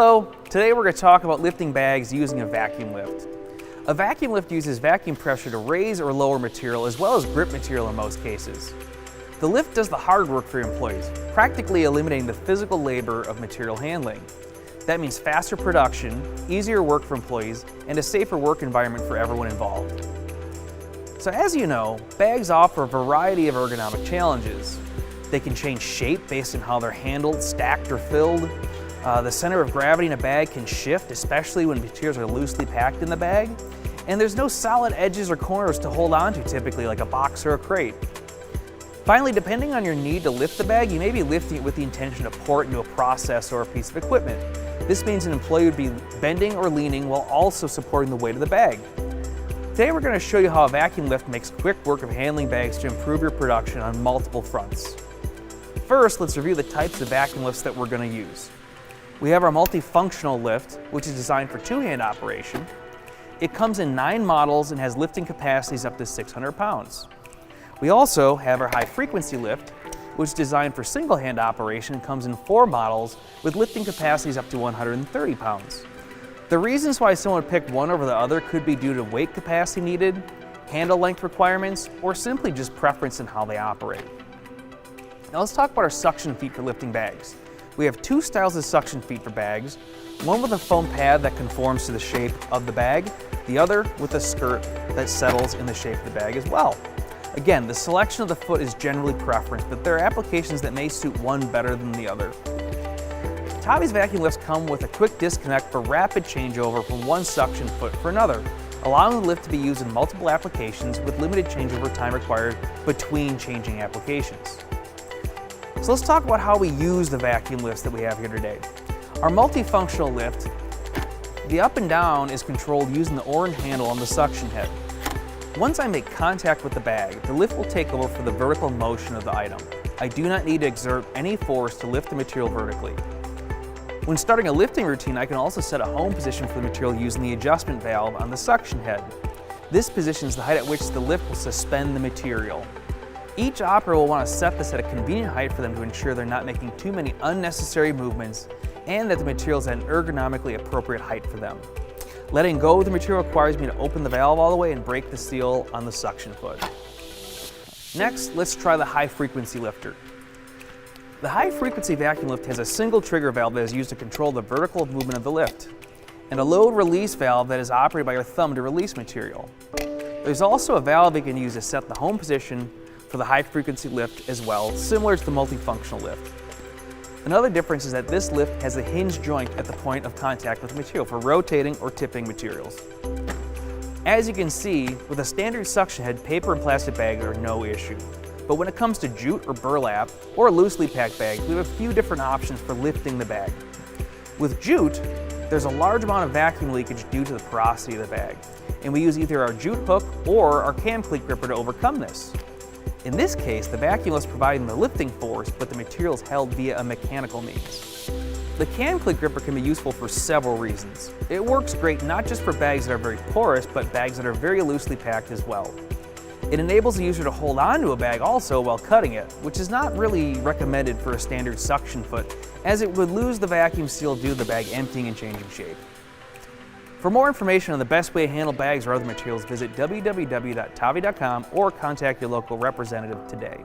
Hello, today we're going to talk about lifting bags using a vacuum lift. A vacuum lift uses vacuum pressure to raise or lower material as well as grip material in most cases. The lift does the hard work for your employees, practically eliminating the physical labor of material handling. That means faster production, easier work for employees, and a safer work environment for everyone involved. So as you know, bags offer a variety of ergonomic challenges. They can change shape based on how they're handled, stacked, or filled. The center of gravity in a bag can shift, especially when materials are loosely packed in the bag. And there's no solid edges or corners to hold onto typically like a box or a crate. Finally, depending on your need to lift the bag, you may be lifting it with the intention to pour it into a process or a piece of equipment. This means an employee would be bending or leaning while also supporting the weight of the bag. Today we're going to show you how a vacuum lift makes quick work of handling bags to improve your production on multiple fronts. First, let's review the types of vacuum lifts that we're going to use. We have our multifunctional lift, which is designed for two-hand operation. It comes in 9 models and has lifting capacities up to 600 pounds. We also have our high-frequency lift, which is designed for single-hand operation and comes in 4 models with lifting capacities up to 130 pounds. The reasons why someone would pick one over the other could be due to weight capacity needed, handle length requirements, or simply just preference in how they operate. Now let's talk about our suction feet for lifting bags. We have 2 styles of suction feet for bags, one with a foam pad that conforms to the shape of the bag, the other with a skirt that settles in the shape of the bag as well. Again, the selection of the foot is generally preference, but there are applications that may suit one better than the other. TAWI's vacuum lifts come with a quick disconnect for rapid changeover from one suction foot for another, allowing the lift to be used in multiple applications with limited changeover time required between changing applications. So let's talk about how we use the vacuum lifts that we have here today. Our multifunctional lift, the up and down is controlled using the orange handle on the suction head. Once I make contact with the bag, the lift will take over for the vertical motion of the item. I do not need to exert any force to lift the material vertically. When starting a lifting routine, I can also set a home position for the material using the adjustment valve on the suction head. This positions the height at which the lift will suspend the material. Each operator will want to set this at a convenient height for them to ensure they're not making too many unnecessary movements and that the material is at an ergonomically appropriate height for them. Letting go of the material requires me to open the valve all the way and break the seal on the suction foot. Next, let's try the high-frequency lifter. The high-frequency vacuum lift has a single trigger valve that is used to control the vertical movement of the lift, and a load-release valve that is operated by your thumb to release material. There's also a valve you can use to set the home position for the high-frequency lift as well, similar to the multifunctional lift. Another difference is that this lift has a hinge joint at the point of contact with the material for rotating or tipping materials. As you can see, with a standard suction head, paper and plastic bags are no issue. But when it comes to jute or burlap, or loosely packed bags, we have a few different options for lifting the bag. With jute, there's a large amount of vacuum leakage due to the porosity of the bag, and we use either our jute hook or our cam cleat gripper to overcome this. In this case, the vacuum is providing the lifting force, but the material is held via a mechanical means. The cam cleat gripper can be useful for several reasons. It works great not just for bags that are very porous, but bags that are very loosely packed as well. It enables the user to hold onto a bag also while cutting it, which is not really recommended for a standard suction foot, as it would lose the vacuum seal due to the bag emptying and changing shape. For more information on the best way to handle bags or other materials, visit www.tawi.com or contact your local representative today.